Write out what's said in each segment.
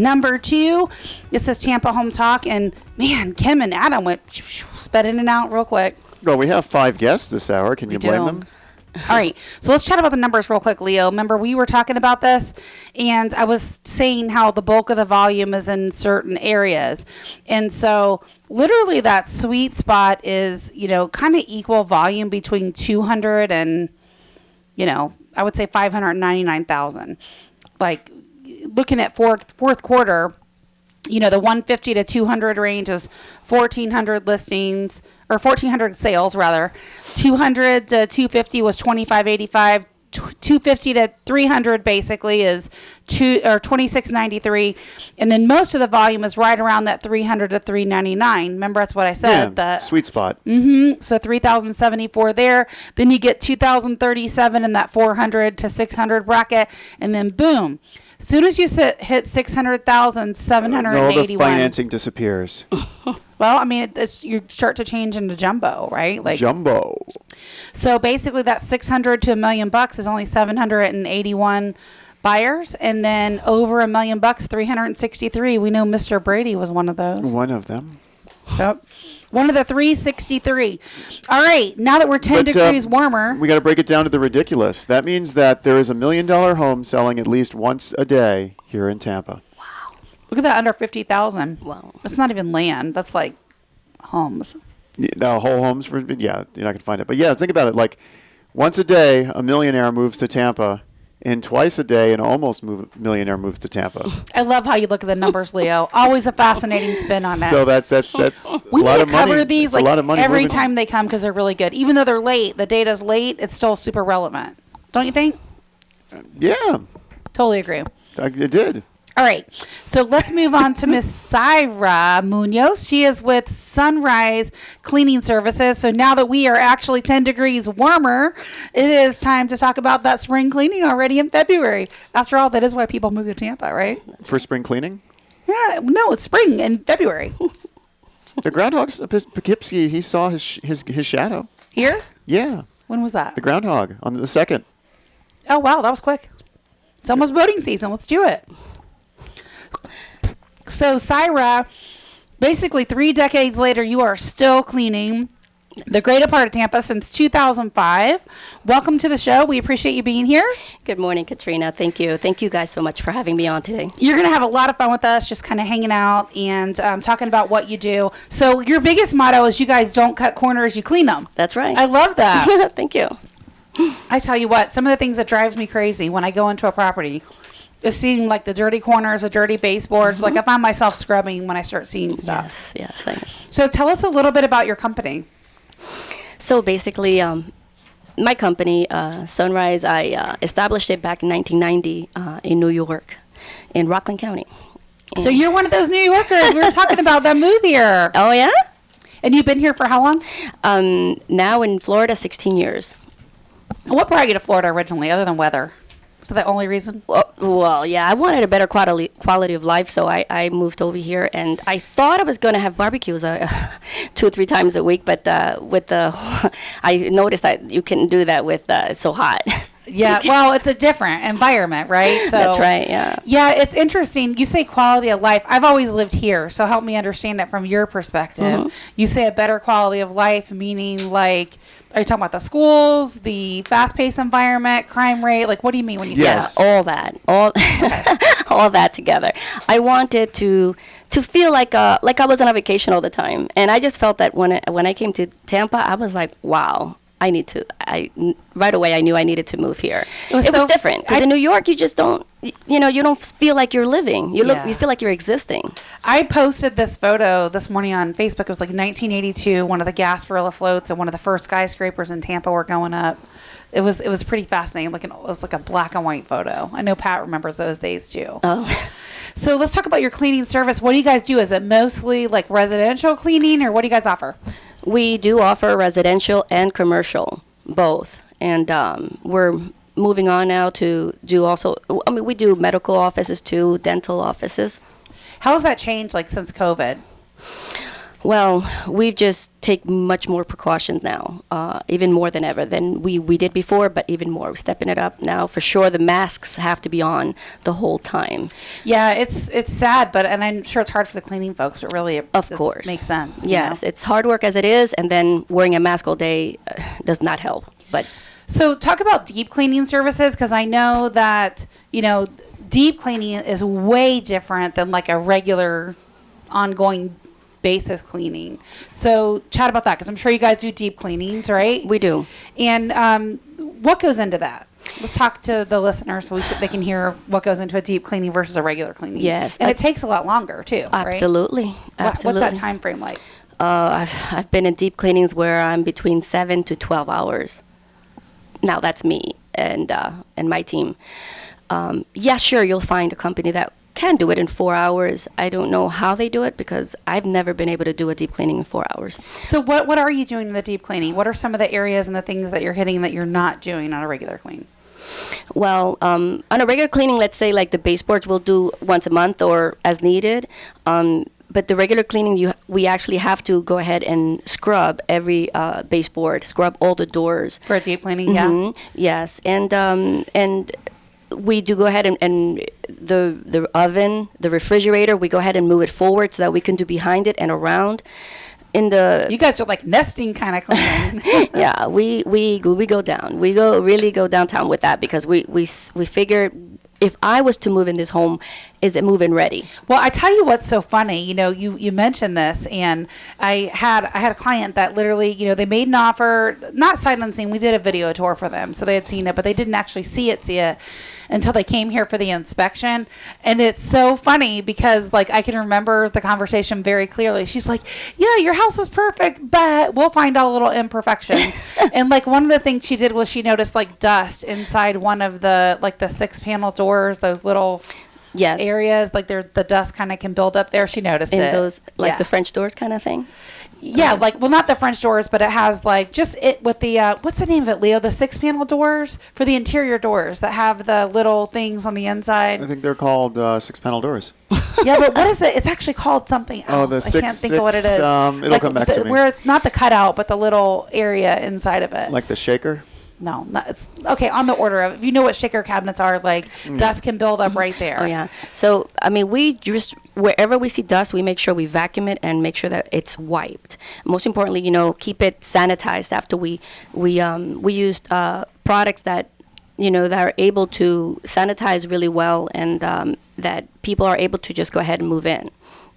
Number 2, it says Tampa Home Talk. And man, Kim and Adam went sped in and out real quick. Well, we have 5 guests this hour. Can you blame them? All right. So let's chat about the numbers real quick, Leo. Remember, we were talking about this, and I was saying how the bulk of the volume is in certain areas. And so literally that sweet spot is, kind of equal volume between 200 and, I would say 599,000. Like looking at fourth quarter, the 150 to 200 range is 1,400 listings, or 1,400 sales rather. 200 to 250 was 2,585. 250 to 300 basically is 2,693, and then most of the volume is right around that 300 to 399. Remember, that's what I said. The sweet spot. So 3,074 there. Then you get 2,037 in that 400 to 600 bracket, and then boom. As soon as you hit 600,000, 781. All the financing disappears. Well, I mean, you start to change into jumbo, right? Like jumbo. So basically, that 600 to $1 million is only 781 buyers, and then over $1 million, 363. We know Mr. Brady was one of those. One of them. Yep. One of the 363. All right. Now that we're 10 degrees warmer. We got to break it down to the ridiculous. That means that there is $1 million home selling at least once a day here in Tampa. Wow. Look at that, under 50,000. Wow. That's not even land. That's like homes. No, whole homes, you're not going to find it. But yeah, think about it. Like once a day, a millionaire moves to Tampa. And twice a day, an almost millionaire moves to Tampa. I love how you look at the numbers, Leo. Always a fascinating spin on that. So that's we a lot of money. We need to cover these like a lot of money every moving. time they come because they're really good. Even though they're late, the data's late, it's still super relevant. Don't you think? Yeah. Totally agree. It did. All right. So let's move on to Miss Syra Munoz. She is with Sunrise Cleaning Services. So now that we are actually 10 degrees warmer, it is time to talk about that spring cleaning already in February. After all, that is why people move to Tampa, right? For spring cleaning? Yeah. No, it's spring in February. The groundhog, Poughkeepsie, he saw his shadow. Here? Yeah. When was that? The groundhog on the 2nd. Oh, wow. That was quick. It's almost boating season. Let's do it. So, Syra, basically 3 decades later, you are still cleaning the greater part of Tampa since 2005. Welcome to the show. We appreciate you being here. Good morning, Katrina. Thank you. Thank you guys so much for having me on today. You're going to have a lot of fun with us, just kind of hanging out and talking about what you do. So, your biggest motto is you guys don't cut corners, you clean them. That's right. I love that. Thank you. I tell you what, some of the things that drives me crazy when I go into a property is seeing like the dirty corners, the dirty baseboards. Like I find myself scrubbing when I start seeing stuff. Yes. So tell us a little bit about your company. So basically, my company, Sunrise, I established it back in 1990 in New York, in Rockland County. So you're one of those New Yorkers. We were talking about that move here. Oh, yeah? And you've been here for how long? Now in Florida, 16 years. What brought you to Florida originally, other than weather? Is that the only reason? Well, yeah, I wanted a better quality of life, so I moved over here, and I thought I was going to have barbecues 2 or 3 times a week, but I noticed that you couldn't do that with it's so hot. Yeah, well, it's a different environment, right? So that's right, yeah. Yeah, it's interesting. You say quality of life. I've always lived here, so help me understand it from your perspective. Mm-hmm. You say a better quality of life, meaning like, are you talking about the schools, the fast-paced environment, crime rate? Like, what do you mean when you say that? All that. All that together. I wanted to feel like I was on a vacation all the time. And I just felt that when I came to Tampa, I was like, wow, right away I knew I needed to move here. It was different. Because in New York, you just don't, you don't feel like you're living. You feel like you're existing. I posted this photo this morning on Facebook. It was like 1982, one of the Gasparilla floats and one of the first skyscrapers in Tampa were going up. It was pretty fascinating. It was like a black and white photo. I know Pat remembers those days too. Oh. So let's talk about your cleaning service. What do you guys do? Is it mostly like residential cleaning, or what do you guys offer? We do offer residential and commercial, both. And we're moving on now to do also, we do medical offices too, dental offices. How has that changed since COVID? Well, we just take much more precautions now, even more than ever than we did before, but even more. We're stepping it up now. For sure, the masks have to be on the whole time. Yeah, it's sad, and I'm sure it's hard for the cleaning folks, but really, Of course. makes sense. you Yes, know? it's hard work as it is, and then wearing a mask all day does not help. But So talk about deep cleaning services, because I know that, deep cleaning is way different than like a regular ongoing basis cleaning. So chat about that, because I'm sure you guys do deep cleanings, right? we do. And what goes into that? Let's talk to the listeners so they can hear what goes into a deep cleaning versus a regular cleaning. Yes. And it takes a lot longer too, right? Absolutely. Absolutely. What's that time frame like? I've been in deep cleanings where I'm between 7 to 12 hours. Now that's me and my team. Yeah, sure, you'll find a company that can do it in 4 hours. I don't know how they do it because I've never been able to do a deep cleaning in 4 hours. So what are you doing in the deep cleaning? What are some of the areas and the things that you're hitting that you're not doing on a regular clean? Well, on a regular cleaning, let's say like the baseboards we'll do once a month or as needed. But the regular cleaning, we actually have to go ahead and scrub every baseboard, scrub all the doors. For a deep cleaning, yeah. Mhm. Yes, and we do go ahead and the oven, the refrigerator, we go ahead and move it forward so that we can do behind it and around. In the You guys are like nesting kind of cleaning. yeah, we go down. We really go downtown with that because we figured if I was to move in this home, is it move-in ready? Well, I tell you what's so funny. You mentioned this, and I had a client that literally, they made an offer, not sight unseen. We did a video tour for them, so they had seen it, but they didn't actually see it until they came here for the inspection. And it's so funny because, like, I can remember the conversation very clearly. She's like, "Yeah, your house is perfect, but we'll find out little imperfections." And like one of the things she did was she noticed like dust inside one of the 6-panel doors, those little. Yes. Areas like the dust kind of can build up there. She noticed In it. those, like Yeah. the French doors kind of thing? Yeah, not the French doors, but it has like just it with the what's the name of it, Leo? The 6-panel doors for the interior doors that have the little things on the inside. I think they're called 6-panel doors. Yeah, but what is it? It's actually called something else. Oh, the I can't think of what it is. it'll come back to me. Where it's not the cutout, but the little area inside of it. Like the shaker? No, it's okay. On the order of, if you know what shaker cabinets are, like dust can build up right there. Oh, yeah. So, I mean, we just, wherever we see dust, we make sure we vacuum it and make sure that it's wiped. Most importantly, keep it sanitized after we used products that, that are able to sanitize really well and that people are able to just go ahead and move in,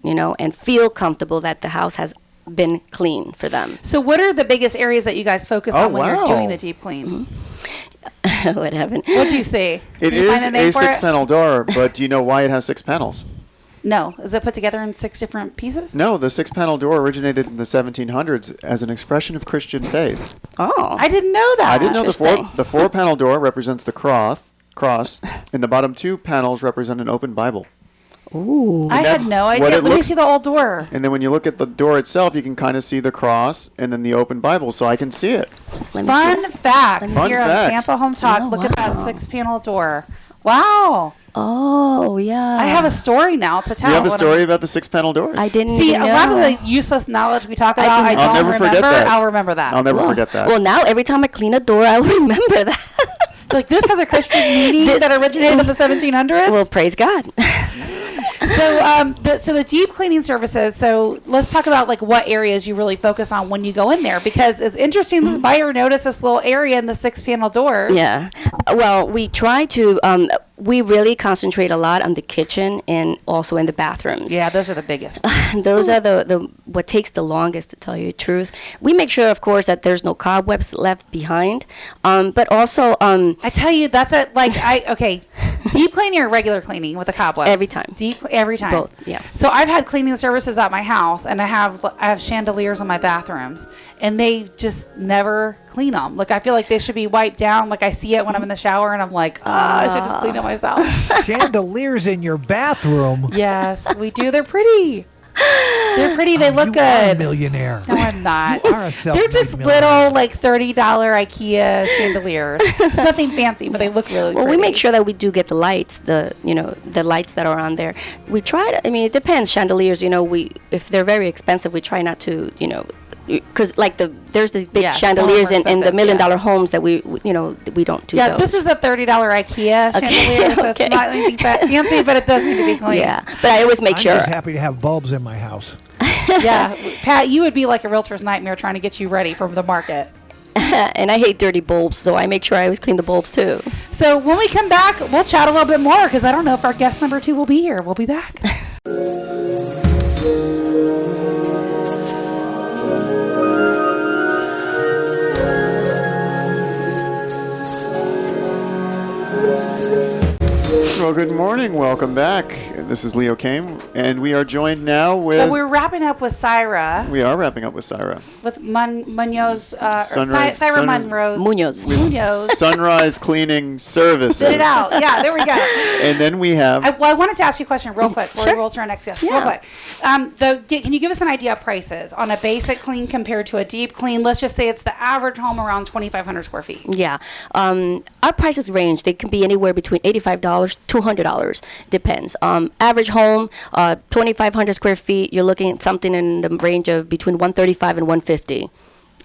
and feel comfortable that the house has been clean for them. So what are the biggest areas that you guys focus on when you're wow. doing the deep clean? What happened? What'd you see? It Did you is find a name a for it? 6-panel door, but do you know why it has 6 panels? No. Is it put together in 6 different pieces? No, the 6-panel door originated in the 1700s as an expression of Christian faith. Oh. I didn't know that. I didn't know Interesting. the 4-panel door represents the cross, and the bottom 2 panels represent an open Bible. Ooh. I had that's no what idea. it Let me looks- see the old door. And then when you look at the door itself, you can kind of see the cross and then the open Bible, so I can see it. Let me see. Fun facts Fun here on facts. Tampa Home Talk. Oh, Look at that wow. 6-panel door. Wow. Oh, yeah. I have a story now to tell. You have a What story about the 6-panel doors? I didn't See, even a know. lot of the useless knowledge we talk about, I didn't- don't I'll never remember. forget that. I'll remember that. I'll never Well- forget that. Well, now every time I clean a door, I'll remember that. Like, this has a Christian meaning that originated in the 1700s? Well, praise God. So the deep cleaning services. So let's talk about like what areas you really focus on when you go in there, because it's interesting. This buyer noticed this little area in the 6-panel doors. Yeah. Well, we try to, we really concentrate a lot on the kitchen and also in the bathrooms. Yeah, those are the biggest. Those are the what takes the longest, to tell you the truth. We make sure, of course, that there's no cobwebs left behind, but also I tell you, that's okay. Deep cleaning or regular cleaning with the cobwebs? Every time. Every time. Both, yeah. So I've had cleaning services at my house, and I have chandeliers in my bathrooms, and they just never clean them. Like, I feel like they should be wiped down. Like, I see it when I'm in the shower, and I'm like, I should just clean it myself. Chandeliers in your bathroom. Yes, we do. They're pretty. They're pretty. They look You are a good. millionaire. No, I'm not. You are a They're just self-made little, millionaire. like $30 IKEA chandeliers. It's nothing fancy, but they look really Well, pretty. we make sure that we do get the lights, the lights that are on there. We try to. I mean, it depends. Chandeliers, if they're very expensive, we try not to, because like there's these big Yeah, some chandeliers are in the expensive, $1 million yeah. homes that we don't do Yeah, those. this is a $30 IKEA chandelier, so it's okay. not anything fancy, but it does need to be clean. Yeah, but I always make I'm sure. just happy to have bulbs in my house. Yeah, Pat, you would be like a realtor's nightmare trying to get you ready for the market. And I hate dirty bulbs, so I make sure I always clean the bulbs too. So when we come back, we'll chat a little bit more because I don't know if our guest number 2 will be here. We'll be back. Well, good morning. Welcome back. This is Leo Kame, and we are joined now with... But we're wrapping up with Syra, We are wrapping up with Syra. with Munoz, Sunrise- Syra Sun- Monroe's. Munoz. Munoz. Sunrise Cleaning Services. Spit it out. Yeah, there we go. And then we have... I wanted to ask you a question real quick before we Sure. roll to our next guest. Yeah. Real quick. Can you give us an idea of prices on a basic clean compared to a deep clean? Let's just say it's the average home around 2,500 square feet. Yeah. Our prices range. They can be anywhere between $85 to $100. Depends. Average home, 2,500 square feet, you're looking at something in the range of between 135 and 150.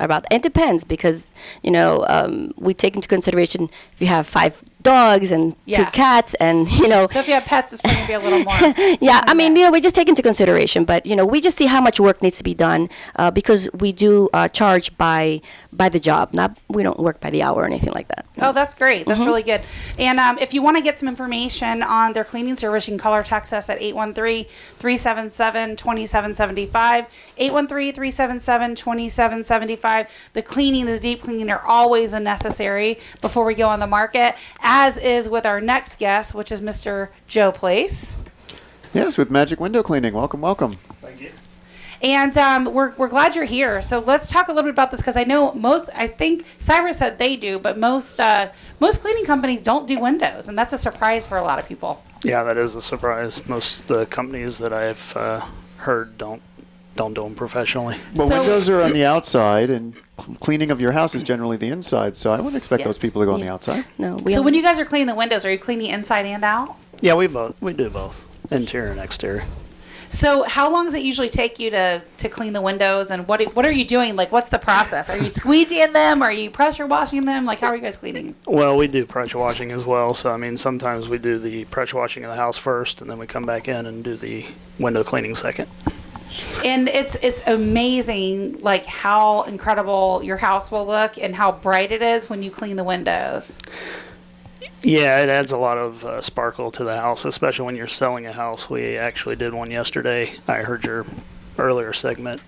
About it depends because we take into consideration if you have 5 dogs and Yeah. 2 cats and So if you have pets, it's going to be a little more. yeah, I mean, we just take into consideration, but we just see how much work needs to be done because we do charge by the job. We don't work by the hour or anything like that. Oh, that's great. That's really good. And if you want to get some information on their cleaning service, you can call or text us at 813-377-2775, 813-377-2775. The cleaning, the deep cleaning are always a necessary before we go on the market, as is with our next guest, which is Mr. Joe Place. Yes, with Magic Window Cleaning. Welcome, welcome. Thank you. And we're glad you're here. So let's talk a little bit about this because I know I think Cyrus said they do, but most cleaning companies don't do windows, and that's a surprise for a lot of people. Yeah, that is a surprise. Most of the companies that I've heard don't do them professionally. Well, So- windows are on the outside, and cleaning of your house is generally the inside, so I wouldn't expect Yeah. those people to go on the Yeah. outside. No, So when you guys are cleaning the windows, are you cleaning inside and out? Yeah, we do both, interior and exterior. So how long does it usually take you to clean the windows, and what are you doing? Like, what's the process? Are you squeegeeing them? Are you pressure washing them? Like, how are you guys cleaning? Well, we do pressure washing as well. So I mean, sometimes we do the pressure washing of the house first, and then we come back in and do the window cleaning second. And it's amazing, like how incredible your house will look and how bright it is when you clean the windows. Yeah, it adds a lot of sparkle to the house, especially when you're selling a house. We actually did one yesterday. I heard your earlier segment.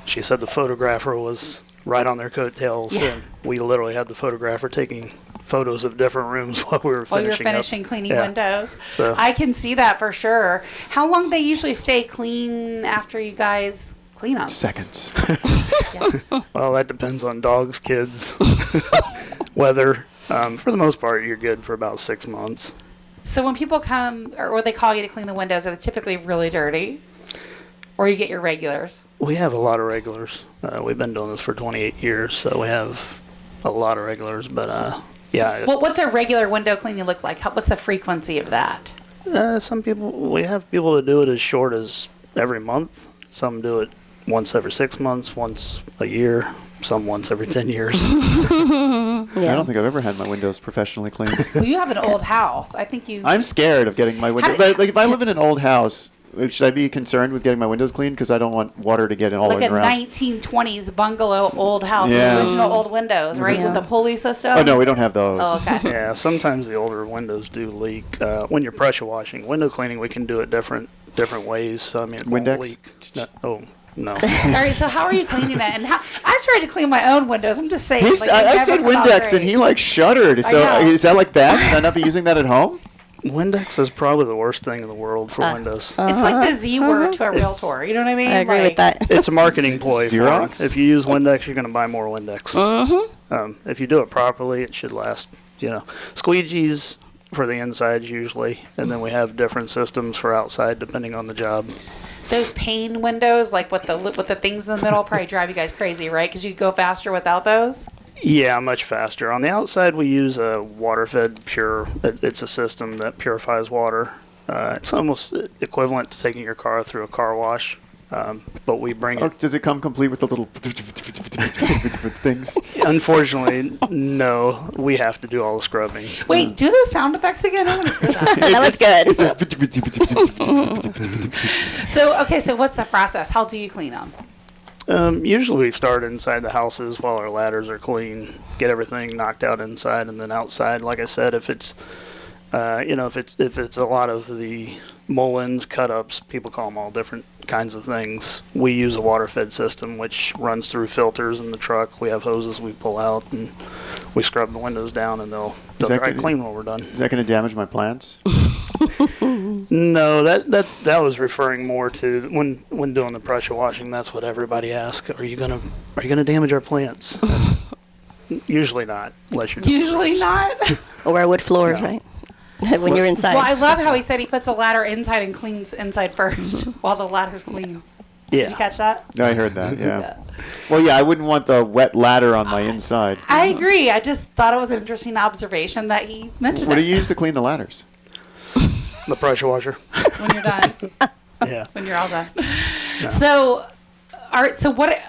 She said the photographer was right on their coattails, and we literally had the photographer taking photos of different rooms while we were While finishing you're finishing up. cleaning Yeah. windows. So- I can see that for sure. How long they usually stay clean after you guys clean them? Seconds. Well, that depends on dogs, kids, weather. For the most part, you're good for about 6 months. So when people come or they call you to clean the windows, are they typically really dirty? Or you get your regulars? We have a lot of regulars. We've been doing this for 28 years, so we have a lot of regulars. But yeah, Well, what's a regular window cleaning look like? What's the frequency of that? we have people that do it as short as every month. Some do it once every 6 months, once a year, some once every 10 years. I don't think I've ever had my windows professionally cleaned. Well, you have an old house. I think you... I'm scared of getting my windows. How do- Like if I live in an old house, should I be concerned with getting my windows cleaned? Because I don't want water to get in all like over a around. 1920s bungalow old house Yeah. with original old windows, right? Yeah. With the pulley system? Oh no, we don't have those. Oh, okay. Yeah, sometimes the older windows do leak. When you're pressure washing, window cleaning, we can do it different ways. So, I mean, it won't Windex? leak. No, no. All right, so how are you cleaning it? And how I've tried to clean my own windows. I'm just saying. He's, like, they I never said come out Windex great. and he like shuddered. So know. is that like bad? Should I not be using that at home? Windex is probably the worst thing in the world for windows. It's like the Z word to a realtor. You know what I mean? I agree Like, with that. It's a marketing ploy. For you. Xerox? If you use Windex, you're going to buy more Windex. If you do it properly, it should last. Squeegees for the insides usually, and then we have different systems for outside depending on the job. those pane windows, like with the things in the middle, probably drive you guys crazy, right? Because you go faster without those. Yeah, much faster. On the outside, we use a water-fed pure. It's a system that purifies water. It's almost equivalent to taking your car through a car wash, but we bring it. Does it come complete with the little things? Unfortunately, no. We have to do all the scrubbing. Wait, do those sound effects again? I want to hear that. That was good. So what's the process? How do you clean them? Usually we start inside the houses while our ladders are clean, get everything knocked out inside, and then outside. Like I said, if it's if it's a lot of the mullions, cut-ups, people call them all different kinds of things. We use a water-fed system which runs through filters in the truck. We have hoses we pull out, and we scrub the windows down, and they'll dry clean when we're done. Is that going to damage my plants? No, that was referring more to when doing the pressure washing. That's what everybody asks. Are you gonna damage our plants? Usually not, unless you're Usually not. Or wood floors, No. right? When you're inside. Well, I love how he said he puts the ladder inside and cleans inside first while the ladder's clean. Did you Yeah. catch that? No, I heard that. Yeah. Well, yeah, I wouldn't want the wet ladder on my inside. I agree. I just thought it was an interesting observation that he mentioned. What do it you use to clean the ladders? The pressure washer. when you're done? Yeah. When you're all done. So what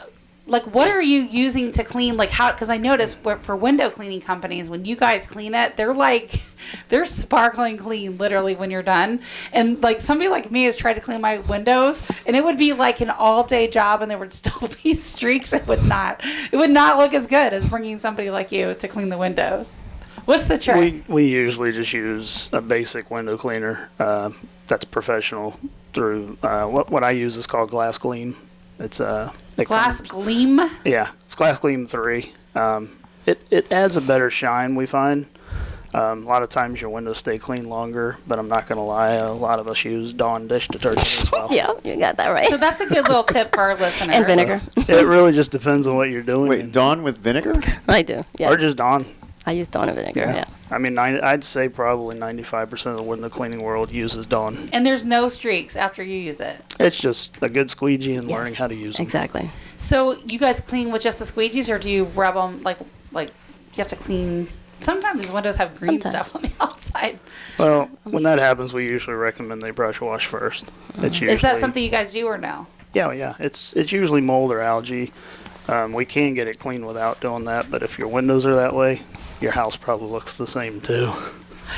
are you using to clean, like how, because I noticed for window cleaning companies, when you guys clean it, they're sparkling clean literally when you're done. And like somebody like me has tried to clean my windows and it would be like an all day job and there would still be streaks. It would not look as good as bringing somebody like you to clean the windows. What's the trick? We usually just use a basic window cleaner that's professional through what I use is called Glass Gleam. It's Glass Gleam? Yeah, it's Glass Gleam 3. It adds a better shine, we find. A lot of times your windows stay clean longer, but I'm not going to lie, a lot of us use Dawn dish detergent as well. Yeah, you got that right. So that's a good little tip for our listeners. And vinegar. It really just depends on what you're doing. Wait, Dawn with vinegar? I do. Yeah. Or just Dawn. I use Dawn and vinegar. Yeah. I mean, I'd say probably 95% of the window cleaning world uses Dawn. And there's no streaks after you use it. It's just a good squeegee and Yes. learning how to use them. Exactly. So you guys clean with just the squeegees, or do you rub them like you have to clean? Sometimes these windows have green Sometimes. stuff on the outside. Well, when that happens, we usually recommend they pressure wash first. It's usually, Is that something you guys do or no? Yeah. It's usually mold or algae. We can get it clean without doing that, but if your windows are that way, your house probably looks the same too.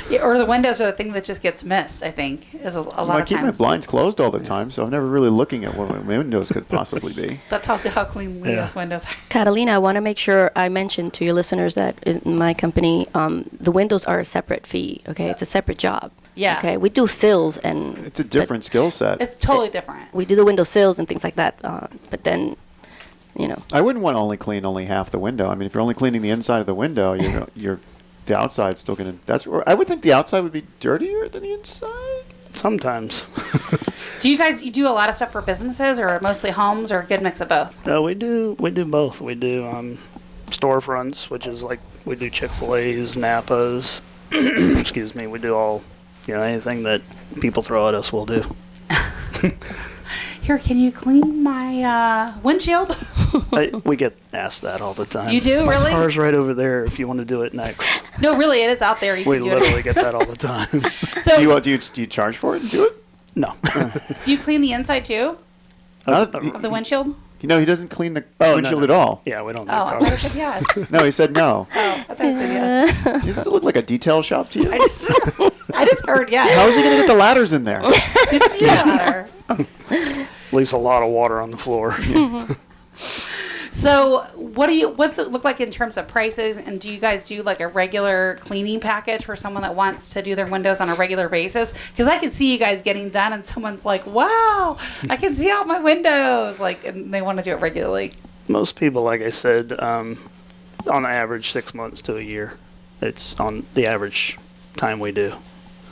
Yeah, or the windows are the thing that just gets missed, I think, is a lot I of keep my times. blinds closed all the time, so I'm never really looking at what my windows could possibly be. That tells you how clean Leah's windows are. Catalina, I want to make sure I mention to your listeners that in my company, the windows are a separate fee. Okay, it's a separate job. Yeah. Okay, we do sills and It's a different skill set. It's totally different. we do the window sills and things like that. But then, I wouldn't want to only clean half the window. I mean, if you're only cleaning the inside of the window, the outside's still going to. I would think the outside would be dirtier than the inside. Sometimes. So you do a lot of stuff for businesses or mostly homes or a good mix of both? No, we do both. We do storefronts, which is like we do Chick-fil-A's, Napa's. Excuse me. We do all, anything that people throw at us, we'll do. Here, can you clean my windshield? We get asked that all the time. You do? My Really? car's right over there if you want to do it next. No, really, it is out there. You We can do literally it. get that all the time. So, Do you charge for it and do it? No. do you clean the inside too Not- of the windshield? he doesn't clean the Oh, windshield no. at all. Yeah, we don't do Oh, I thought cars. it said yes. No, he said no. Oh, I thought it said yes. Does it look like a detail shop to you? I just heard yes. How is he going to get the ladders in there? Yeah. Leaves a lot of water on the floor. So, what's it look like in terms of prices? And do you guys do like a regular cleaning package for someone that wants to do their windows on a regular basis? Because I can see you guys getting done, and someone's like, "Wow, I can see out my windows!" And they want to do it regularly. Most people, like I said, on average 6 months to a year. It's on the average time we do.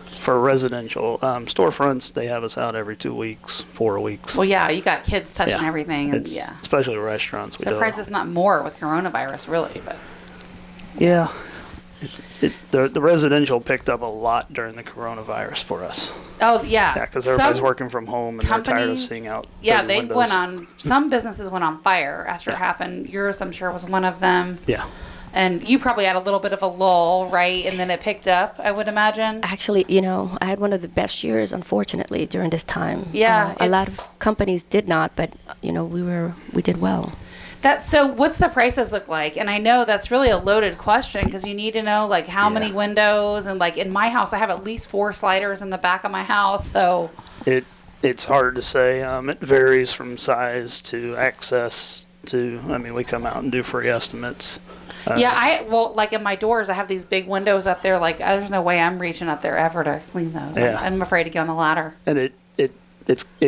For residential storefronts, they have us out every 2 weeks, 4 weeks. Well, yeah, you got kids touching Yeah. everything, and It's, yeah. especially restaurants. We do it. Surprised it's not more with coronavirus, really. But Yeah. The residential picked up a lot during the coronavirus for us. Oh yeah. Yeah, because everybody's Some working from home and they're tired of companies- seeing out. Yeah, dirty they windows. went on. Some businesses went on fire after it happened. Yours, I'm sure, was one of them. Yeah. And you probably had a little bit of a lull, right? And then it picked up, I would imagine. Actually, I had one of the best years, unfortunately, during this time. Yeah, a lot it's- of companies did not, but we did well. So what's the prices look like? And I know that's really a loaded question because you need to know like how many windows, and like in my house I have at least 4 sliders in the back of my house. So It's hard to say. It varies from size to access to. I mean, we come out and do free estimates. like in my doors I have these big windows up there. Like there's no way I'm reaching up there ever to clean those. Yeah. I'm afraid to get on the ladder. And it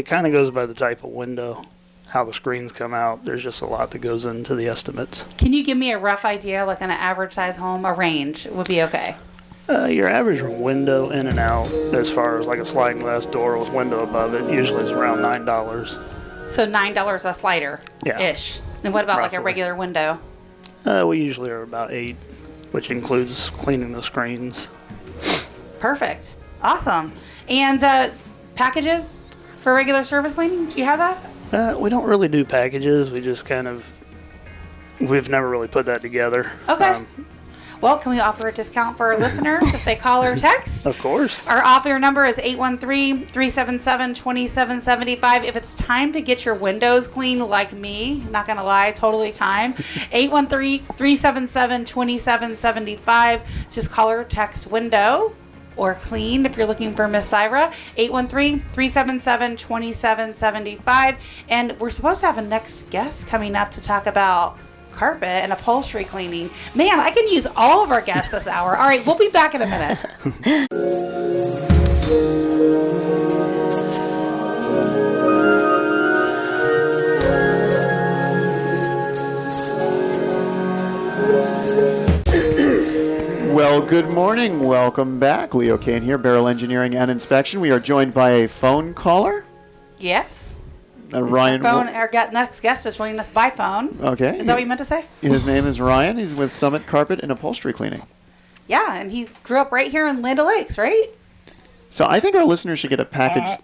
kind of goes by the type of window, how the screens come out. There's just a lot that goes into the estimates. Can you give me a rough idea, like on an average size home, a range would be okay? Your average window in and out, as far as like a sliding glass door with window above it, usually is around $9. So $9 a slider, ish. And what about like a Roughly. regular window? We usually are about $8, which includes cleaning the screens. Perfect, awesome. And packages for regular service cleanings, do you have that? We don't really do packages. We just we've never really put that together. Okay. Well, can we offer a discount for our listeners if they call or text? Of course. Our off-air number is 813-377-2775. If it's time to get your windows clean like me, not going to lie, totally time, 813-377-2775. Just call or text window or clean if you're looking for Miss Syra, 813-377-2775. And we're supposed to have a next guest coming up to talk about carpet and upholstery cleaning. Man, I can use all of our guests this hour. All right, we'll be back in a minute. Well, good morning. Welcome back. Leo Kane here, Beryl Engineering and Inspection. We are joined by a phone caller. Yes. Ryan. Our next guest is joining us by phone. Okay. Is that what you meant to say? His name is Ryan. He's with Summit Carpet and Upholstery Cleaning. Yeah, and he grew up right here in Land O'Lakes, right? So I think our listeners should get a package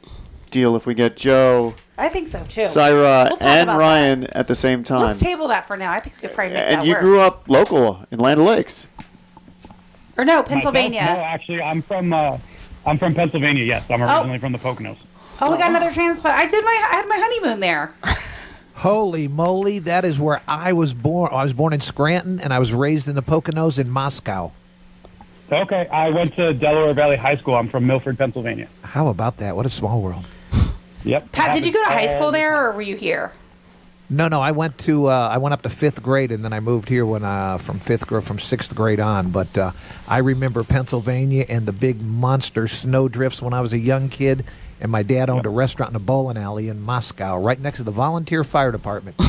deal if we get Joe, I think so too. Syra, We'll talk and about Ryan at the same time. Let's table that for now. I think we could probably make And that you work. grew up local in Land O'Lakes. Or no, Pennsylvania. No, actually, I'm from Pennsylvania. Yes, I'm originally from the Poconos. Oh, we got another transplant. I had my honeymoon there. Holy moly, that is where I was born. I was born in Scranton, and I was raised in the Poconos in Moscow. Okay, I went to Delaware Valley High School. I'm from Milford, Pennsylvania. How about that? What a small world. Yep. Pat, did you go to high school there, or were you here? No, I went up to 5th grade, and then I moved here from 6th grade on. But I remember Pennsylvania and the big monster snowdrifts when I was a young kid. And my dad owned a restaurant in a bowling alley in Moscow, right next to the volunteer fire department.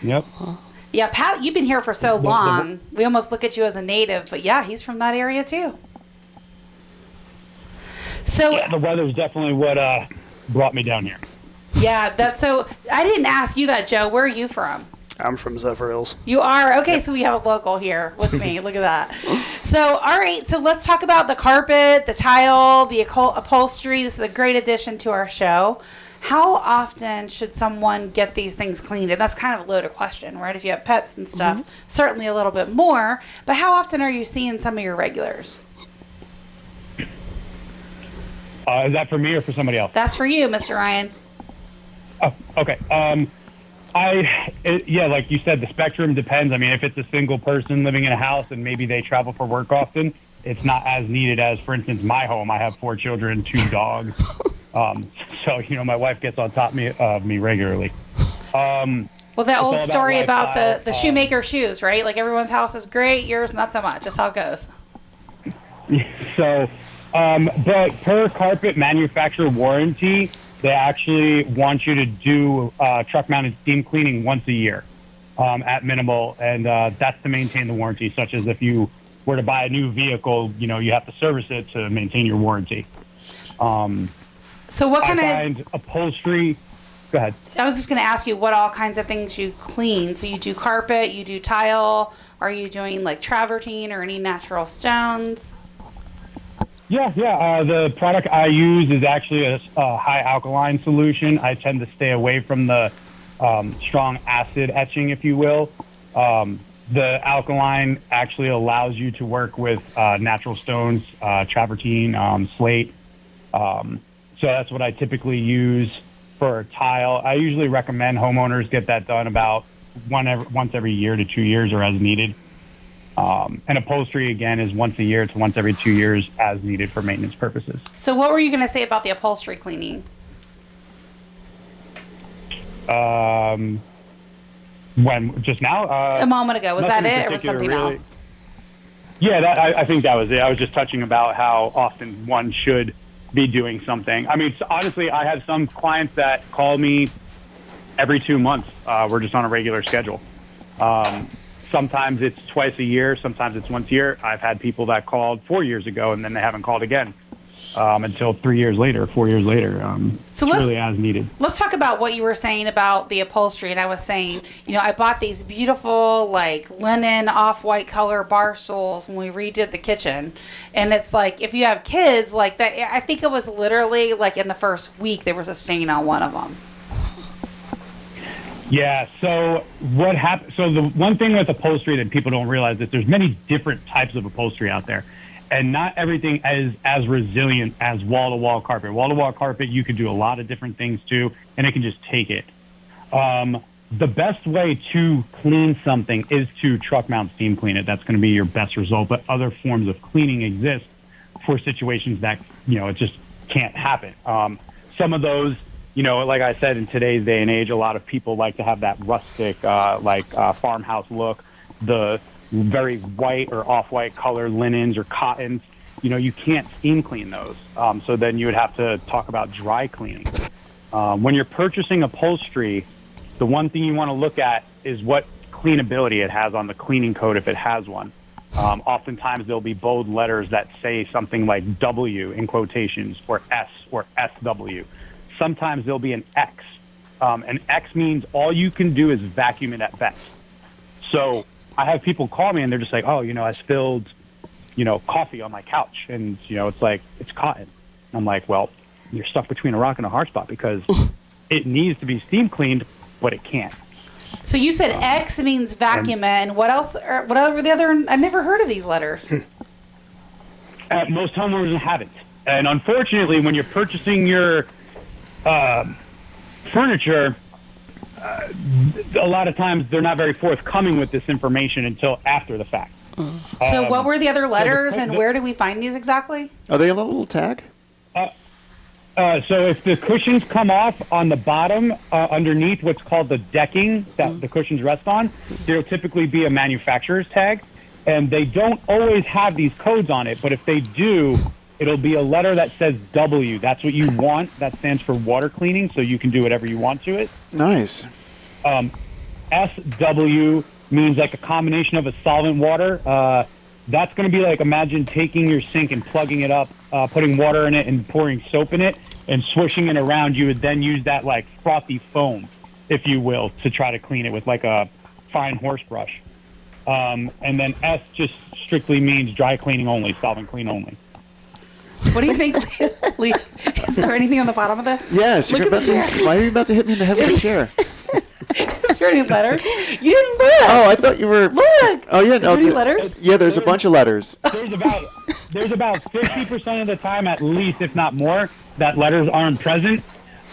Yep. Yeah, Pat, you've been here for so long. We almost look at you as a native, but yeah, he's from that area too. So Yeah, the weather's definitely what brought me down here. yeah, so I didn't ask you that, Joe. Where are you from? I'm from Zephyr Hills. You are? Okay, so we have a local here with me. Look at that. So, all right, so let's talk about the carpet, the tile, the upholstery. This is a great addition to our show. How often should someone get these things cleaned? And that's kind of a loaded question, right? If you have pets and stuff, certainly a little bit more. But how often are you seeing some of your regulars? Is that for me or for somebody else? That's for you, Mr. Ryan. Oh, okay. Like you said, the spectrum depends. I mean, if it's a single person living in a house and maybe they travel for work often, it's not as needed as, for instance, my home. I have 4 children, 2 dogs. So, my wife gets on top of me regularly. Well, that old all about story about lifestyle. the shoemaker shoes, right? Like everyone's house is great, yours not so much. That's how it goes. So, but per carpet manufacturer warranty, they actually want you to do truck-mounted steam cleaning once a year at minimal, and that's to maintain the warranty, such as if you were to buy a new vehicle, you have to service it to maintain your warranty. So what kind I of... find upholstery... Go ahead. I was just going to ask you what all kinds of things you clean. So you do carpet, you do tile. Are you doing like travertine or any natural stones? Yeah. The product I use is actually a high alkaline solution. I tend to stay away from the strong acid etching, if you will. The alkaline actually allows you to work with natural stones, travertine, slate. So that's what I typically use for tile. I usually recommend homeowners get that done about once every year to 2 years or as needed. And upholstery, again, is once a year to once every 2 years as needed for maintenance purposes. So what were you going to say about the upholstery cleaning? When just now? A moment ago. Was that nothing it or was particular, something really. else? Yeah, I think that was it. I was just touching about how often one should be doing something. I mean, honestly, I have some clients that call me every 2 months. We're just on a regular schedule. Sometimes it's twice a year. Sometimes it's once a year. I've had people that called 4 years ago and then they haven't called again until 3 years later, 4 years later. So it's really as needed. Let's talk about what you were saying about the upholstery. And I was saying, I bought these beautiful, like, linen off-white color bar stools when we redid the kitchen. And it's like, if you have kids, like that, I think it was literally like in the first week there was a stain on one of them. Yeah, so what happened? So the one thing with upholstery that people don't realize is there's many different types of upholstery out there. And not everything is as resilient as wall-to-wall carpet. Wall-to-wall carpet, you can do a lot of different things to, and it can just take it. The best way to clean something is to truck mount steam clean it. That's going to be your best result. But other forms of cleaning exist for situations that, it just can't happen. Some of those, like I said, in today's day and age, a lot of people like to have that rustic, farmhouse look. The very white or off-white color linens or cottons, you can't steam clean those. So then you would have to talk about dry cleaning. When you're purchasing upholstery, the one thing you want to look at is what cleanability it has on the cleaning code, if it has one. Oftentimes there'll be bold letters that say something like W in quotations or S or SW. Sometimes there'll be an X. An X means all you can do is vacuum it at best. So I have people call me and they're just like, I spilled, coffee on my couch. And, it's like, it's cotton. I'm like, well, you're stuck between a rock and a hard spot because it needs to be steam cleaned, but it can't. So you said X means vacuum, and what else? Or what are the other? I never heard of these letters. Most homeowners haven't. And unfortunately, when you're purchasing your furniture, a lot of times they're not very forthcoming with this information until after the fact. So what were the other letters, and where do we find these exactly? Are they on the little tag? So if the cushions come off on the bottom underneath what's called the decking that the cushions rest on, there'll typically be a manufacturer's tag. And they don't always have these codes on it, but if they do, it'll be a letter that says W. That's what you want. That stands for water cleaning, so you can do whatever you want to it. Nice. SW means like a combination of a solvent water. That's going to be like, imagine taking your sink and plugging it up, putting water in it and pouring soap in it and swishing it around. You would then use that like frothy foam, if you will, to try to clean it with like a fine horse brush. And then S just strictly means dry cleaning only, solvent clean only. What do you think, Lee? Is there anything on the bottom of this? Yes. Look at the chair. Why are you about to hit me in the head with the chair? Is there any letters? You didn't look. Oh, I thought you were. Look. Oh, yeah. Is there any letters? Yeah, there's a bunch of letters. There's about 50% of the time, at least, if not more, that letters aren't present.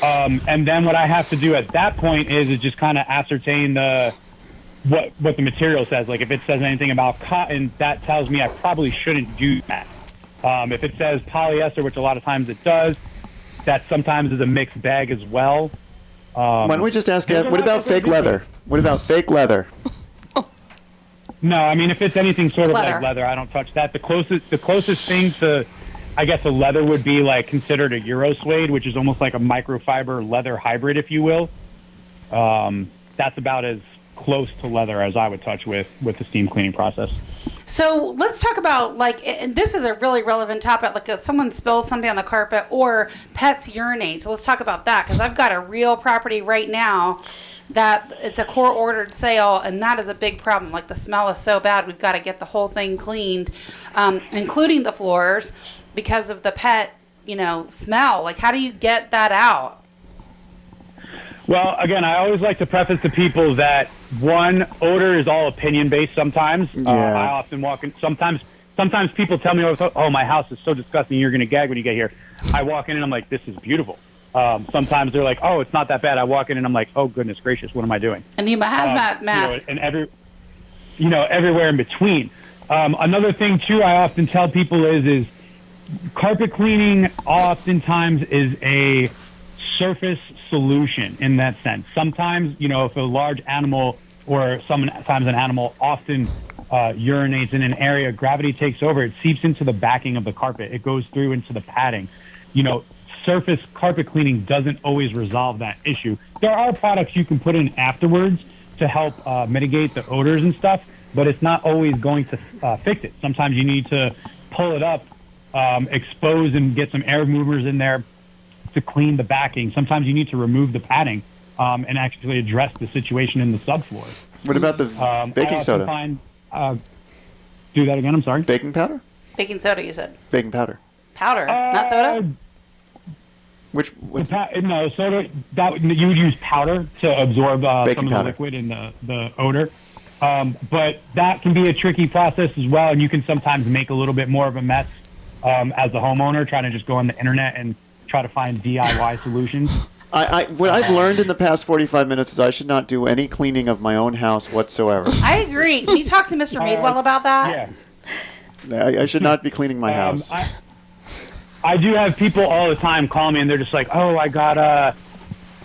And then what I have to do at that point is just kind of ascertain what the material says. Like if it says anything about cotton, that tells me I probably shouldn't do that. If it says polyester, which a lot of times it does, that sometimes is a mixed bag as well. Why don't we just ask you, what about fake leather? What about fake leather? No, I mean, if it's anything sort of Leather. like leather, I don't touch that. The closest thing to, I guess, a leather would be like considered a Euro suede, which is almost like a microfiber leather hybrid, if you will. That's about as close to leather as I would touch with the steam cleaning process. So let's talk about, and this is a really relevant topic, like if someone spills something on the carpet or pets urinate. So let's talk about that, because I've got a real property right now that it's a court ordered sale, and that is a big problem. Like the smell is so bad, we've got to get the whole thing cleaned, including the floors. because of the pet, smell. Like, how do you get that out? Well, again, I always like to preface to people that, one, odor is all opinion-based sometimes. I often walk in, sometimes people tell me, oh, my house is so disgusting, you're going to gag when you get here. I walk in and I'm like, this is beautiful. Sometimes they're like, oh, it's not that bad. I walk in and I'm like, oh, goodness gracious, what am I doing? And you hazmat mask. And everywhere in between. Another thing, too, I often tell people is carpet cleaning oftentimes is a surface solution in that sense. Sometimes, if a large animal or sometimes an animal often urinates in an area, gravity takes over. It seeps into the backing of the carpet. It goes through into the padding. Surface carpet cleaning doesn't always resolve that issue. There are products you can put in afterwards to help mitigate the odors and stuff, but it's not always going to fix it. Sometimes you need to pull it up, expose and get some air movers in there to clean the backing. Sometimes you need to remove the padding and actually address the situation in the subfloor. What about the baking soda? Do that again, I'm sorry. Baking powder? Baking soda, you said. Baking powder. Powder, not soda? No, soda, you would use powder to absorb some of the liquid and the odor. But that can be a tricky process as well, and you can sometimes make a little bit more of a mess as a homeowner trying to just go on the internet and try to find DIY solutions. What I've learned in the past 45 minutes is I should not do any cleaning of my own house whatsoever. I agree. Can you talk to Mr. Madewell about that? Yeah. I should not be cleaning my house. I do have people all the time call me, and they're just like, oh, I got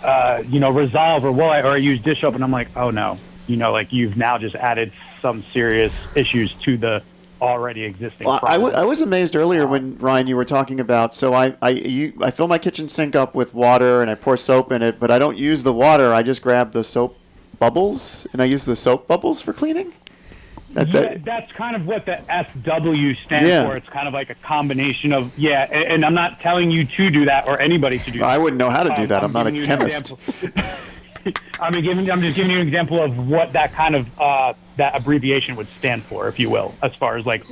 Resolve or I use dish soap, and I'm like, oh, no. You've now just added some serious issues to the already existing problem. I was amazed earlier when, Ryan, you were talking about, so I fill my kitchen sink up with water and I pour soap in it, but I don't use the water. I just grab the soap bubbles, and I use the soap bubbles for cleaning. That's kind of what the SW stands for. It's kind of like a combination of, and I'm not telling you to do that or anybody to do that. I wouldn't know how to do that. I'm not a chemist. I'm just giving you an example of what that kind of that abbreviation would stand for, if you will, as far as like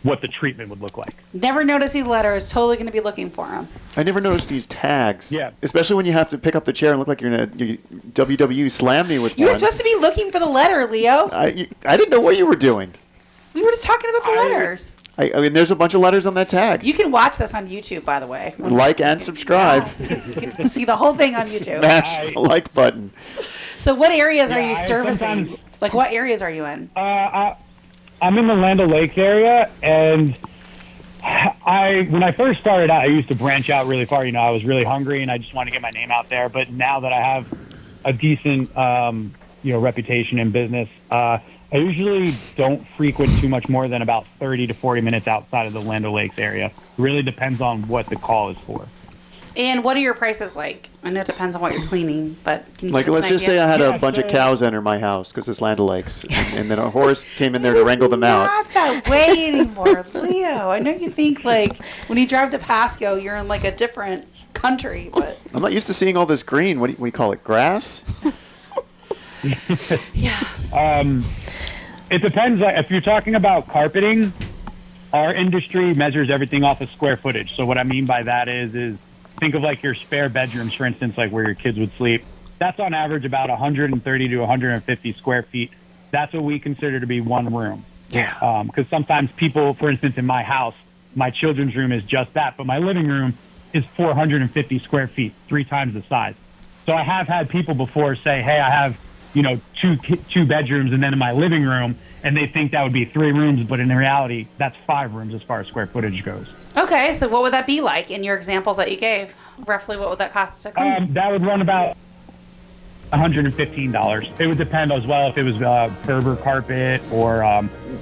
what the treatment would look like. Never noticed these letters. Totally going to be looking for them. I never noticed these tags. Yeah. Especially when you have to pick up the chair and look like you're in a WWE slam me with You one. were supposed to be looking for the letter, Leo. I didn't know what you were doing. We were just talking about the letters. I mean, there's a bunch of letters on that tag. You can watch this on YouTube, by the way. Like and subscribe. Yeah, you can see the whole thing on YouTube. Smash the like button. So what areas are you servicing? Like, what areas are you in? I'm in the Land O'Lakes area, and when I first started out, I used to branch out really far. I was really hungry, and I just wanted to get my name out there. But now that I have a decent, reputation in business, I usually don't frequent too much more than about 30 to 40 minutes outside of the Land O'Lakes area. It really depends on what the call is for. And what are your prices like? I know it depends on what you're cleaning, but can you Like, give us let's an just idea? say I had a bunch of cows enter my house because it's Land O'Lakes, and then a horse came in there to wrangle them out. Not that way anymore, Leo. I know you think like when you drive to Pasco, you're in like a different country, but I'm not used to seeing all this green. What do you call it? Grass? yeah. It depends. If you're talking about carpeting, our industry measures everything off of square footage. So what I mean by that is think of like your spare bedrooms, for instance, like where your kids would sleep. That's on average about 130 to 150 square feet. That's what we consider to be one room. Yeah. Because sometimes people, for instance, in my house, my children's room is just that, but my living room is 450 square feet, 3 times the size. So I have had people before say, hey, I have, two bedrooms and then in my living room, and they think that would be 3 rooms, but in reality, that's 5 rooms as far as square footage goes. Okay, so what would that be like in your examples that you gave? Roughly, what would that cost to clean? That would run about $115. It would depend as well if it was Berber carpet or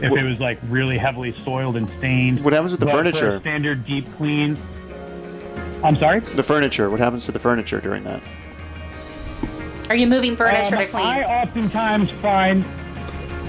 if it was like really heavily soiled and stained. What happens with the furniture? For a standard deep clean. I'm sorry? The furniture. What happens to the furniture during that? Are you moving furniture to clean? I oftentimes find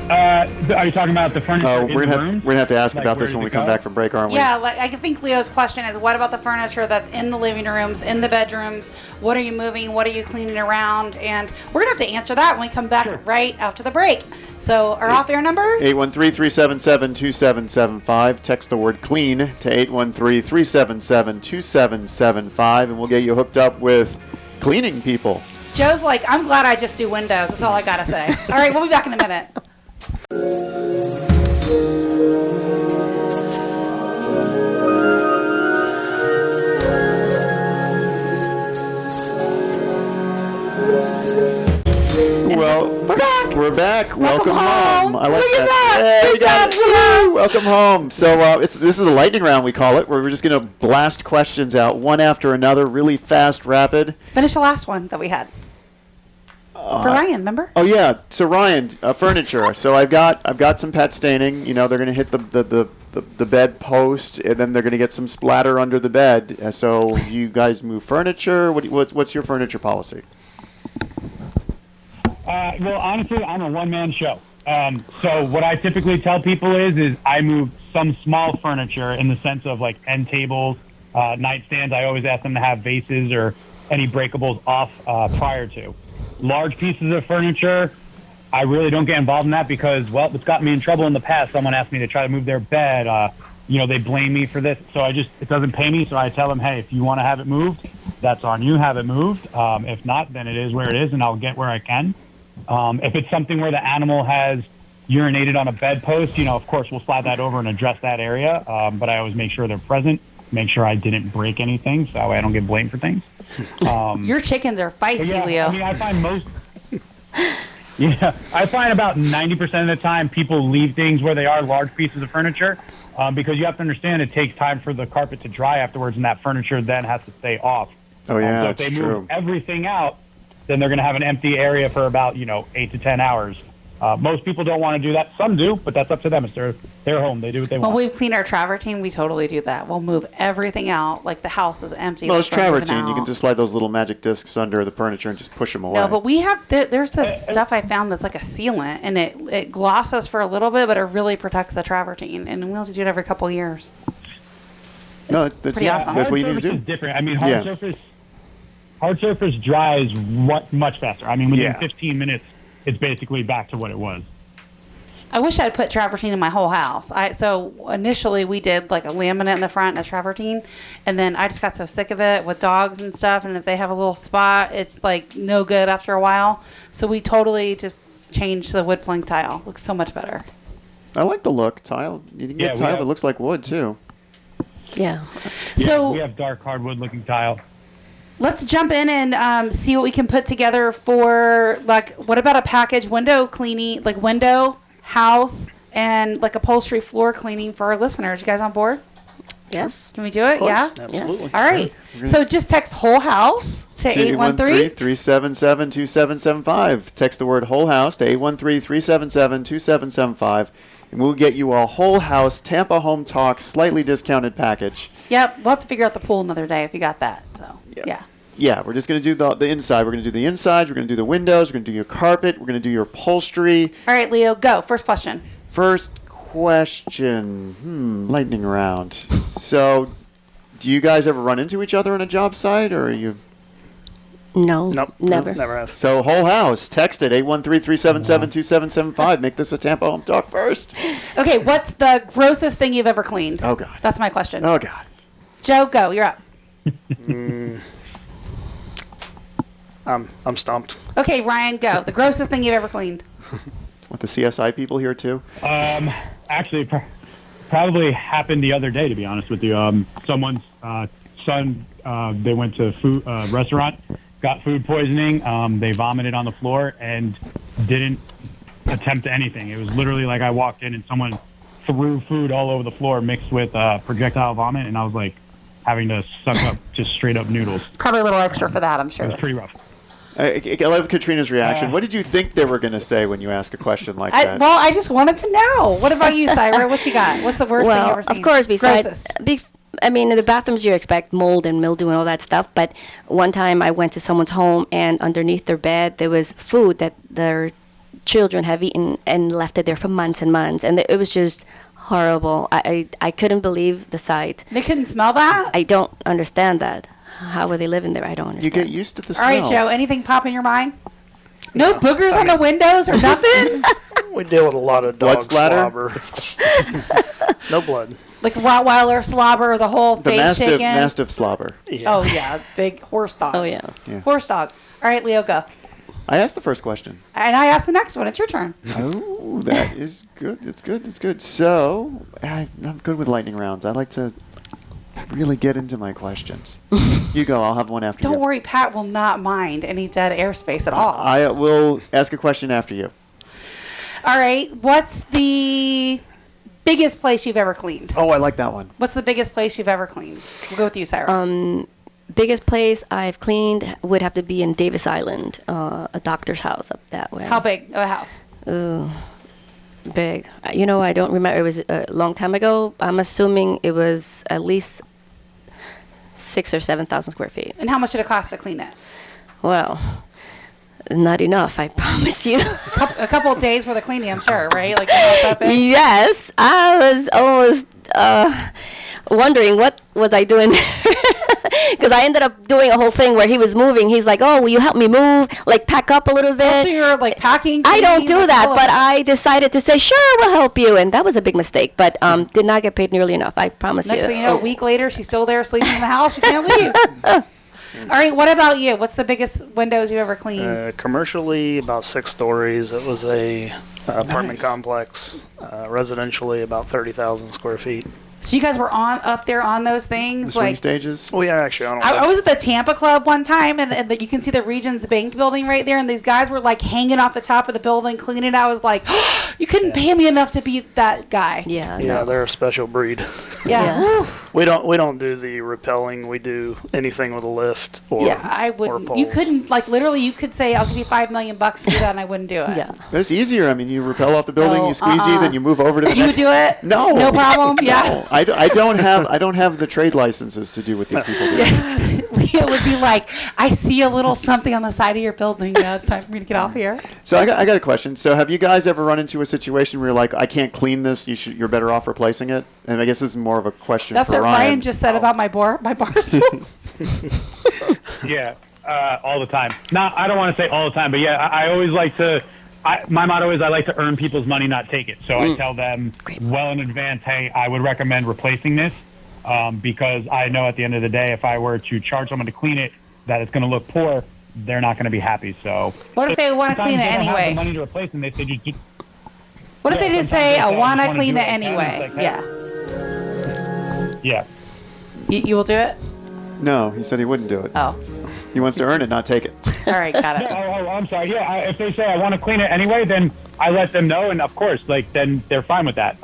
Are you talking about the furniture Oh, in we're the gonna rooms? have to ask Like, about where this does when we it come go? back from break, aren't we? Yeah, like I think Leo's question is, what about the furniture that's in the living rooms, in the bedrooms? What are you moving? What are you cleaning around? And we're gonna have to answer that when we come back right after the break. So our off-air number? 813-377-2775. Text the word clean to 813-377-2775, and we'll get you hooked up with cleaning people. Joe's like, I'm glad I just do windows. That's all I gotta say. All right, we'll be back in a minute. Well, we're back. Welcome home. I like Look at that. that. Yeah, Good we got job, it. Leo. Woo! Welcome home. So this is a lightning round, we call it, where we're just going to blast questions out one after another, really fast, rapid. Finish the last one that we had. For Ryan, remember? Oh yeah. So Ryan, furniture. So I've got some pet staining. You know, they're going to hit the bed post, and then they're going to get some splatter under the bed. So you guys move furniture. What's your furniture policy? Well, honestly, I'm a one-man show. So what I typically tell people is I move some small furniture in the sense of like end tables, nightstands. I always ask them to have vases or any breakables off prior to. Large pieces of furniture, I really don't get involved in that because, well, it's gotten me in trouble in the past. Someone asked me to try to move their bed. They blame me for this. So it doesn't pay me. So I tell them, hey, if you want to have it moved, that's on you. Have it moved. If not, then it is where it is, and I'll get where I can. If it's something where the animal has urinated on a bedpost, of course, we'll slide that over and address that area. But I always make sure they're present, make sure I didn't break anything, so that way I don't get blamed for things. Your chickens are feisty, Yeah, Leo. I mean, I find about 90% of the time people leave things where they are large pieces of furniture because you have to understand it takes time for the carpet to dry afterwards, and that furniture then has to stay off. Oh yeah, so if they that's move true. everything out, then they're going to have an empty area for about 8 to 10 hours. Most people don't want to do that. Some do, but that's up to them. It's their home. They do what they When want. we've cleaned our travertine, we totally do that. We'll move everything out. Like the house is empty. No, it's let's move it travertine. You can out. just slide those little magic discs under the furniture and just push them away. No, but we have, there's this stuff I found that's like a sealant, and it glosses for a little bit, but it really protects the travertine. And we have to do it every couple of years. No, that's pretty awesome. That's what you Hard need to surface do. is different. I mean, Yeah. hard surface dries much faster. I mean, within Yeah. 15 minutes, it's basically back to what it was. I wish I'd put travertine in my whole house. So initially we did like a laminate in the front and a travertine, and then I just got so sick of it with dogs and stuff. And if they have a little spot, it's like no good after a while. So we totally just changed to the wood plank tile. Looks so much better. I like the look. Tile. You can Yeah, get we tile have- that looks like wood too. Yeah. So we have dark hardwood looking tile. let's jump in and see what we can put together for, like, what about a package window cleaning, like window, house, and like upholstery floor cleaning for our listeners. You guys on board? Yes. Can we do it? Yeah? Absolutely. All right. So just text whole house to 813. 813-377-2775. Text the word whole house to 813-377-2775, and we'll get you a whole house Tampa Home Talk slightly discounted package. Yep. We'll have to figure out the pool another day if you got that. So, yeah. Yeah, we're just going to do the inside. We're going to do the insides. We're going to do the windows. We're going to do your carpet. We're going to do your upholstery. All right, Leo, go. First question. First question. Lightning round. So, do you guys ever run into each other on a job site, or are you? No. Nope. Never. Never have. So, whole house. Text it 813-377-2775. Make this a Tampa Home Talk first. Okay, what's the grossest thing you've ever cleaned? Oh, God. That's my question. Oh, God. Joe, go. You're up. I'm stumped. Okay, Ryan, go. The grossest thing you've ever cleaned. Want the CSI people here, too? Actually, probably happened the other day, to be honest with you. Someone's son, they went to a restaurant, got food poisoning. They vomited on the floor and didn't attempt anything. It was literally like I walked in and someone threw food all over the floor mixed with projectile vomit, and I was like having to suck up just straight up noodles. Probably a little extra for that, I'm It sure. was pretty rough. I love Katrina's reaction. What did you think they were going to say when you ask a question like that? Well, I just wanted to know. What about you, Syra? What you got? What's the worst thing you've Well, ever seen? of course, besides, Grossest. I mean, in the bathrooms you expect mold and mildew and all that stuff. But one time I went to someone's home and underneath their bed there was food that their children have eaten and left it there for months and months, and it was just horrible. I couldn't believe the sight. They couldn't smell that? I don't understand that. How were they living there? I don't understand. You get used to the All smell. right, Joe, anything pop in your mind? No boogers on the windows or nothing? We deal with a lot of Blood dog splatter? slobber. No blood. Like Rottweiler slobber, the whole The face shaking? Mastiff slobber. Yeah. Oh, yeah, big horse dog. Oh yeah. Horse dog. All right, Leo, go. I asked the first question. And I asked the next one. It's your turn. Oh, that is good. It's good. It's good. So, I'm good with lightning rounds. I like to really get into my questions. You go. I'll have one after you. Don't worry, Pat will not mind any dead airspace at all. I will ask a question after you. All right, what's the biggest place you've ever cleaned? Oh, I like that one. What's the biggest place you've ever cleaned? We'll go with you, Sarah. Biggest place I've cleaned would have to be in Davis Island, a doctor's house up that way. How big of a house? Big. I don't remember. It was a long time ago. I'm assuming it was at least 6,000 or 7,000 square feet. And how much did it cost to clean it? Well, not enough, I promise you. A couple of days worth of cleaning, I'm sure, right? Like that big? Yes, I was almost wondering what was I doing because I ended up doing a whole thing where he was moving. He's like, "Oh, will you help me move? Like pack up a little bit." So you're like packing? I don't cleaning, do like, that, all of but it. I decided to say, "Sure, we'll help you," and that was a big mistake. But did not get paid nearly enough. I promise Next you. thing you know, a week later, she's still there sleeping in the house. She can't leave. All right, what about you? What's the biggest windows you ever cleaned? Commercially, about 6 stories. It was a apartment Nice. complex. Residentially, about 30,000 square feet. So you guys were up there on those The things? swing Like, stages. We are actually on. I was at the Tampa Club one time, and you can see the Regions Bank building right there, and these guys were like hanging off the top of the building, cleaning it. I was like, oh, you couldn't pay me enough to be that guy. Yeah. Yeah, No. they're a special breed. Yeah. Yeah. We don't do the rappelling. We do anything with a lift or Yeah, I wouldn't. or You poles. couldn't, like, literally, you could say, I'll give you $5 million to do that, and I wouldn't do it. Yeah. But it's easier. I mean, you rappel off the building, No, you squeezy, then you move over to the You next. would do it? No. No problem? Yeah. No, I don't have the trade licenses to do what these people do. It would be like, I see a little something on the side of your building. Yeah, it's time for me to get off here. So I got a question. So have you guys ever run into a situation where you're like, I can't clean this, you're better off replacing it? And I guess this is more of a question That's for what Ryan just said about my bar stools. Yeah, all the time. Not, I don't want to say all the time, but yeah, I always like to. My motto is I like to earn people's money, not take it. So I tell them well in advance, hey, I would recommend replacing this because I know at the end of the day, if I were to charge someone to clean it, that it's going to look poor. They're not going to be happy. So What if they want to sometimes clean it they don't have anyway? the money to replace them. They say just What if Yeah, they just sometimes say, I they want to just wanna clean do it it like that. anyway? It's like, Yeah. yeah. You will do it? No, he said he wouldn't do it. Oh. He wants to earn it, not take it. All right, got Oh, it. I'm sorry. Yeah, if they say I want to clean it anyway, then I let them know, and of course, then they're fine with that.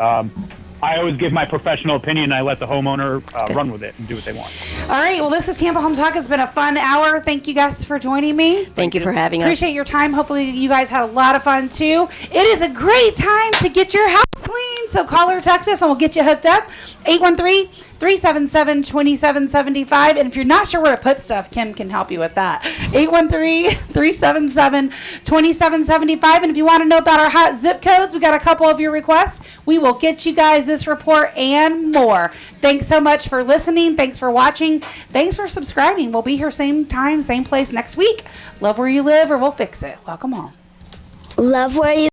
I always give my professional opinion. I let the homeowner run with it and do what they want. All right, well, this is Tampa Home Talk. It's been a fun hour. Thank you guys for joining me. Thank you for having us. Appreciate your time. Hopefully you guys had a lot of fun too. It is a great time to get your house clean. So call or text us and we'll get you hooked up. 813-377-2775. And if you're not sure where to put stuff, Kim can help you with that. 813-377-2775. And if you want to know about our hot zip codes, we got a couple of your requests. We will get you guys this report and more. Thanks so much for listening. Thanks for watching. Thanks for subscribing. We'll be here same time, same place next week. Love where you live or we'll fix it. Welcome home. Love where you